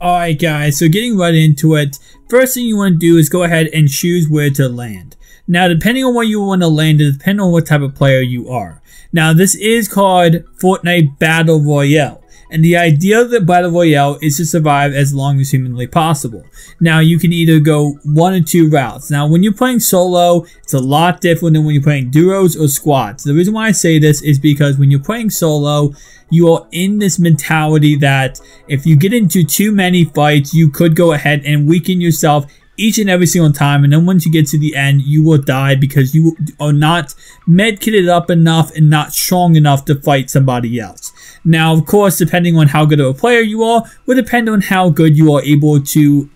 Alright guys, so getting right into it, first thing you want to do is go ahead and choose where to land. Now depending on where you want to land, it depends on what type of player you are. Now this is called Fortnite Battle Royale. And the idea of the Battle Royale is to survive as long as humanly possible. Now you can either go one or two routes. Now when you're playing solo, it's a lot different than when you're playing duos or squads. The reason why I say this is because when you're playing solo, you are in this mentality that if you get into too many fights, you could go ahead and weaken yourself each and every single time, and then once you get to the end, you will die because you are not med-kitted up enough and not strong enough to fight somebody else. Now, of course, depending on how good of a player you are, will depend on how good you are able to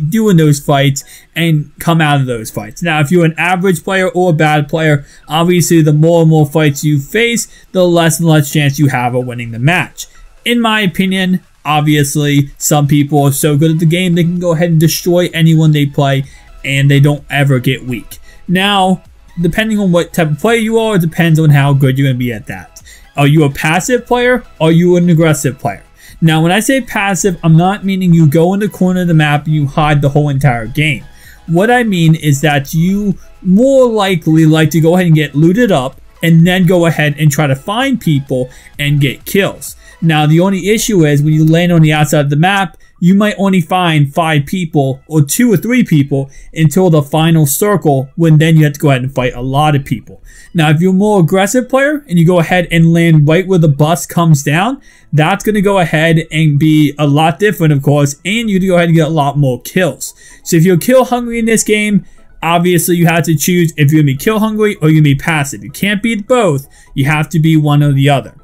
do in those fights and come out of those fights. Now, if you're an average player or a bad player, obviously the more and more fights you face, the less and less chance you have of winning the match. In my opinion, obviously, some people are so good at the game, they can go ahead and destroy anyone they play, and they don't ever get weak. Now, depending on what type of player you are, it depends on how good you're going to be at that. Are you a passive player? Or are you an aggressive player? Now, when I say passive, I'm not meaning you go in the corner of the map and you hide the whole entire game. What I mean is that you more likely like to go ahead and get looted up and then go ahead and try to find people and get kills. Now, the only issue is when you land on the outside of the map, you might only find 5 people or 2 or 3 people until the final circle, when then you have to go ahead and fight a lot of people. Now, if you're a more aggressive player and you go ahead and land right where the bus comes down, that's going to go ahead and be a lot different, of course, and you go ahead and get a lot more kills. So if you're kill hungry in this game, obviously you have to choose if you're going to be kill hungry or you're going to be passive. You can't be both. You have to be one or the other.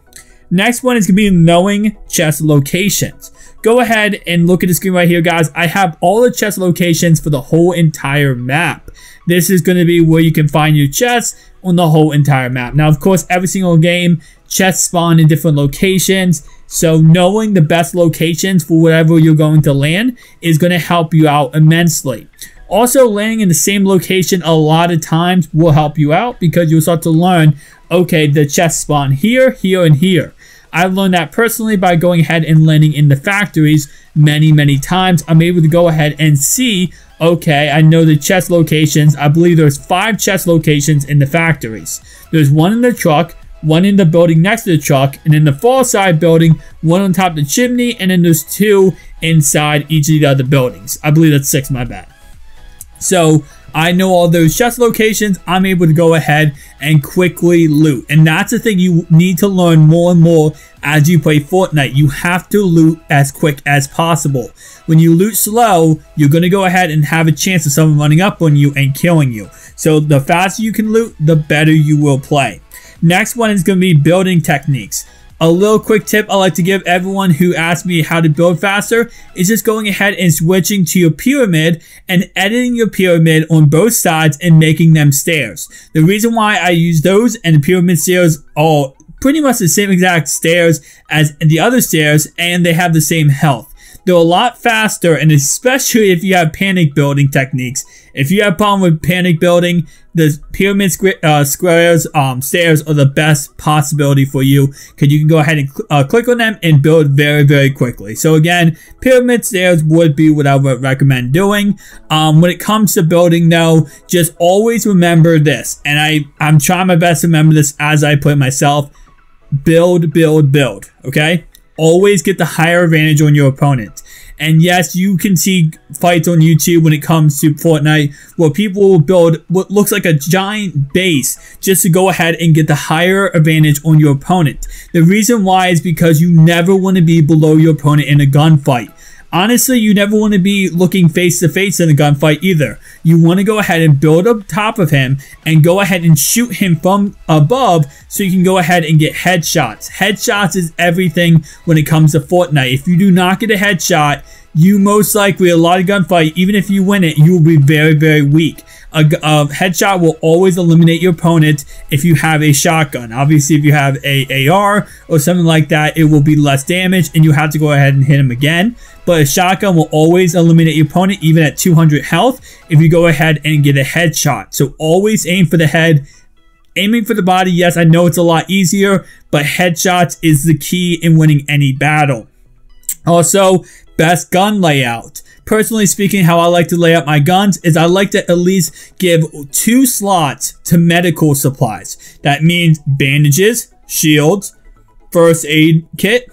Next one is going to be knowing chest locations. Go ahead and look at the screen right here, guys. I have all the chest locations for the whole entire map. This is going to be where you can find your chests on the whole entire map. Now, of course, every single game, chests spawn in different locations. So knowing the best locations for whatever you're going to land is going to help you out immensely. Also, landing in the same location a lot of times will help you out because you'll start to learn, okay, the chests spawn here, here, and here. I've learned that personally by going ahead and landing in the factories many times. I'm able to go ahead and see, okay, I know the chest locations. I believe there's 5 chest locations in the factories. There's one in the truck, one in the building next to the truck, and in the far side building, one on top of the chimney, and then there's 2 inside each of the other buildings. I believe that's 6, my bad. So I know all those chest locations. I'm able to go ahead and quickly loot. And that's the thing you need to learn more and more as you play Fortnite. You have to loot as quick as possible. When you loot slow, you're going to go ahead and have a chance of someone running up on you and killing you. So the faster you can loot, the better you will play. Next one is going to be building techniques. A little quick tip I like to give everyone who asks me how to build faster is just going ahead and switching to your pyramid and editing your pyramid on both sides and making them stairs. The reason why I use those and the pyramid stairs are pretty much the same exact stairs as the other stairs, and they have the same health. They're a lot faster, and especially if you have panic building techniques. If you have a problem with panic building, the pyramid stairs are the best possibility for you, because you can go ahead and click on them and build very quickly. So again, pyramid stairs would be what I would recommend doing. When it comes to building though, just always remember this, and I'm trying my best to remember this as I play myself. Build, okay? Always get the higher advantage on your opponent. And yes, you can see fights on YouTube when it comes to Fortnite where people will build what looks like a giant base just to go ahead and get the higher advantage on your opponent. The reason why is because you never want to be below your opponent in a gunfight. Honestly, you never want to be looking face to face in a gunfight either. You want to go ahead and build up top of him and go ahead and shoot him from above so you can go ahead and get headshots. Headshots is everything when it comes to Fortnite. If you do not get a headshot, you most likely, a lot of gunfight, even if you win it, you will be very weak. A headshot will always eliminate your opponent if you have a shotgun. Obviously, if you have a AR or something like that, it will be less damage and you have to go ahead and hit him again. But a shotgun will always eliminate your opponent even at 200 health if you go ahead and get a headshot. So always aim for the head. Aiming for the body, yes, I know it's a lot easier, but headshots is the key in winning any battle. Also, best gun layout. Personally speaking, how I like to lay out my guns is I like to at least give 2 slots to medical supplies. That means bandages, shields, first aid kit,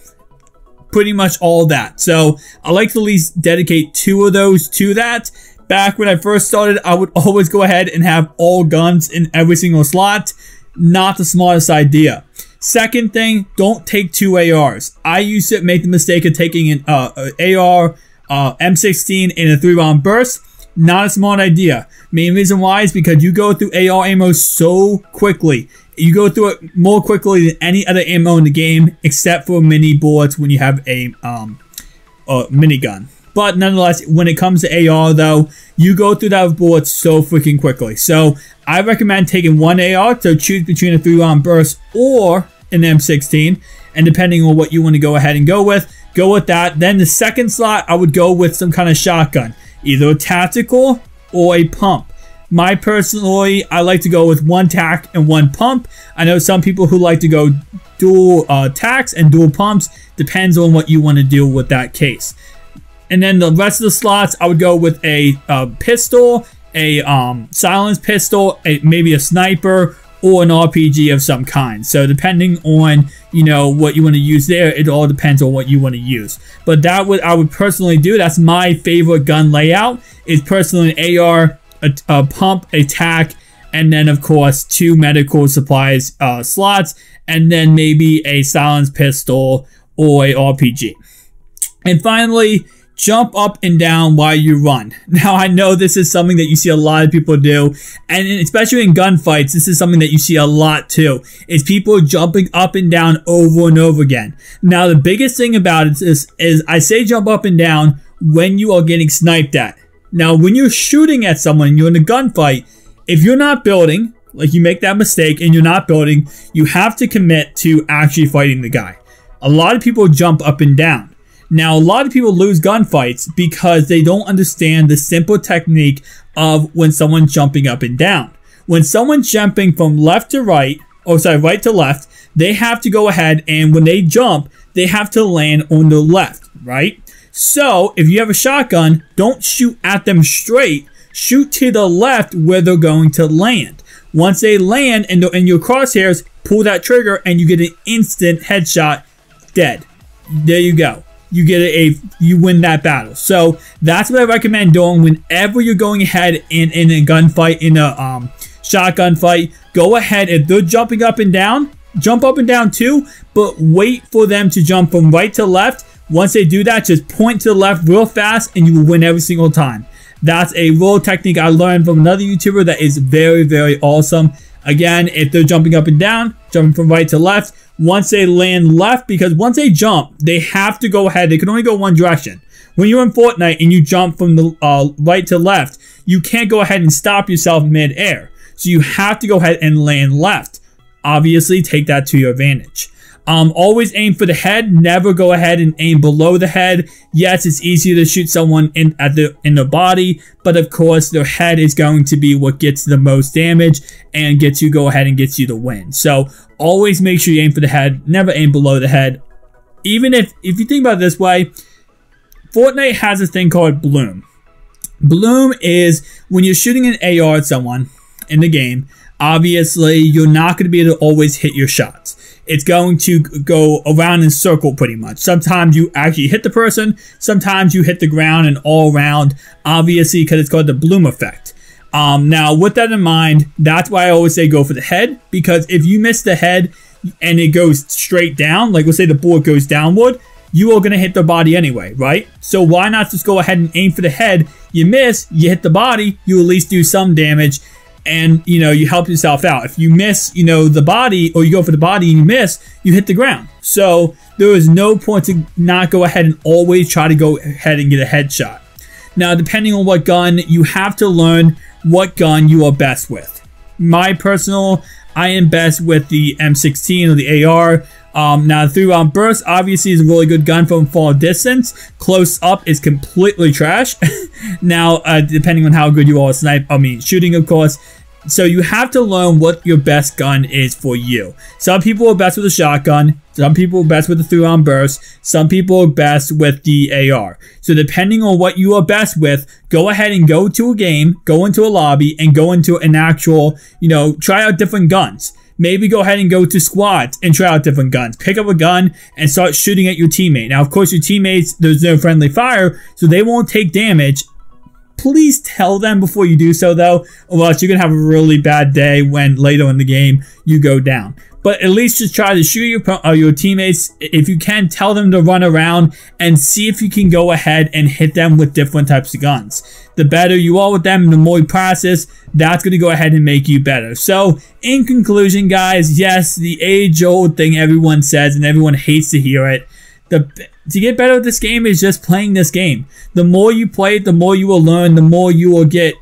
pretty much all that. So I like to at least dedicate 2 of those to that. Back when I first started, I would always go ahead and have all guns in every single slot. Not the smartest idea. Second thing, don't take 2 ARs. I used to make the mistake of taking an AR, M16 in a 3-round burst. Not a smart idea. Main reason why is because you go through AR ammo so quickly. You go through it more quickly than any other ammo in the game, except for mini bullets when you have a minigun. But nonetheless, when it comes to AR though, you go through that with bullets so freaking quickly. So I recommend taking 1 AR, so choose between a 3-round burst or an M16, and depending on what you want to go ahead and go with that. Then the second slot, I would go with some kind of shotgun, either a tactical or a pump. Personally, I like to go with 1 tac and 1 pump. I know some people who like to go dual tacs and dual pumps. Depends on what you want to do with that case. And then the rest of the slots, I would go with a pistol, a silenced pistol, maybe a sniper, or an RPG of some kind. So depending on, you know, what you want to use there, it all depends on what you want to use. But that I would personally do. That's my favorite gun layout. Is personally an AR, a pump, a tac, and then of course 2 medical supplies slots, and then maybe a silenced pistol or a RPG. And finally, jump up and down while you run. Now, I know this is something that you see a lot of people do, and especially in gunfights, this is something that you see a lot too, is people jumping up and down over and over again. Now, the biggest thing about it is I say jump up and down when you are getting sniped at. Now, when you're shooting at someone and you're in a gunfight, if you're not building, like you make that mistake and you're not building, you have to commit to actually fighting the guy. A lot of people jump up and down. Now, a lot of people lose gunfights because they don't understand the simple technique of when someone's jumping up and down. When someone's jumping from left to right, right to left, they have to go ahead and when they jump, they have to land on the left, right? So, if you have a shotgun, don't shoot at them straight. Shoot to the left where they're going to land. Once they land in your crosshairs, pull that trigger and you get an instant headshot. Dead. There you go. You win that battle. So that's what I recommend doing whenever you're going ahead in a gunfight, in a shotgun fight. Go ahead, if they're jumping up and down, jump up and down too, but wait for them to jump from right to left. Once they do that, just point to the left real fast and you will win every single time. That's a real technique I learned from another YouTuber that is very, very awesome. Again, if they're jumping up and down, jumping from right to left, once they land left, because once they jump, they have to go ahead. They can only go one direction. When you're in Fortnite and you jump from the right to left, you can't go ahead and stop yourself mid-air. So you have to go ahead and land left. Obviously, take that to your advantage. Always aim for the head. Never go ahead and aim below the head. Yes, it's easier to shoot someone in the body, but of course their head is going to be what gets the most damage and gets you the win. So always make sure you aim for the head. Never aim below the head. Even if you think about it this way, Fortnite has a thing called bloom. Bloom is when you're shooting an AR at someone in the game. Obviously, you're not going to be able to always hit your shots. It's going to go around in circle pretty much. Sometimes you actually hit the person. Sometimes you hit the ground and all around. Obviously, because it's called the bloom effect. Now, with that in mind, that's why I always say go for the head. Because if you miss the head and it goes straight down, like let's say the bullet goes downward, you are going to hit the body anyway, right? So why not just go ahead and aim for the head? You miss, you hit the body, you at least do some damage. And, you help yourself out. If you miss, the body, or you go for the body and you miss, you hit the ground. So there is no point to not go ahead and always try to go ahead and get a headshot. Now, depending on what gun, you have to learn what gun you are best with. I am best with the M16 or the AR. Now, the 3-round burst obviously is a really good gun from far distance. Close up is completely trash. Now, depending on how good you are at shooting, of course. So you have to learn what your best gun is for you. Some people are best with a shotgun. Some people are best with the 3-round burst. Some people are best with the AR. So depending on what you are best with, go ahead and go to a game, go into a lobby, and go into an actual, try out different guns. Maybe go ahead and go to squads and try out different guns. Pick up a gun and start shooting at your teammate. Now, of course, your teammates, there's no friendly fire, so they won't take damage. Please tell them before you do so, though, or else you're going to have a really bad day when later in the game you go down. But at least just try to shoot your teammates. If you can, tell them to run around and see if you can go ahead and hit them with different types of guns. The better you are with them, the more you practice, that's going to go ahead and make you better. So, in conclusion, guys, yes, the age-old thing everyone says and everyone hates to hear it. To get better at this game is just playing this game. The more you play it, the more you will learn, the more you will get,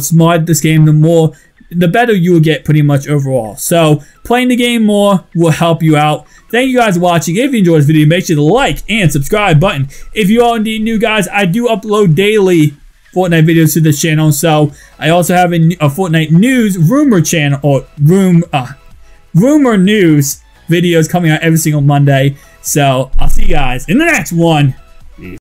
smart at this game, the better you will get pretty much overall. So, playing the game more will help you out. Thank you guys for watching. If you enjoyed this video, make sure to like and subscribe button. If you are indeed new, guys, I do upload daily Fortnite videos to this channel. So, I also have a Fortnite news rumor channel, or rumor news videos coming out every single Monday. So, I'll see you guys in the next one.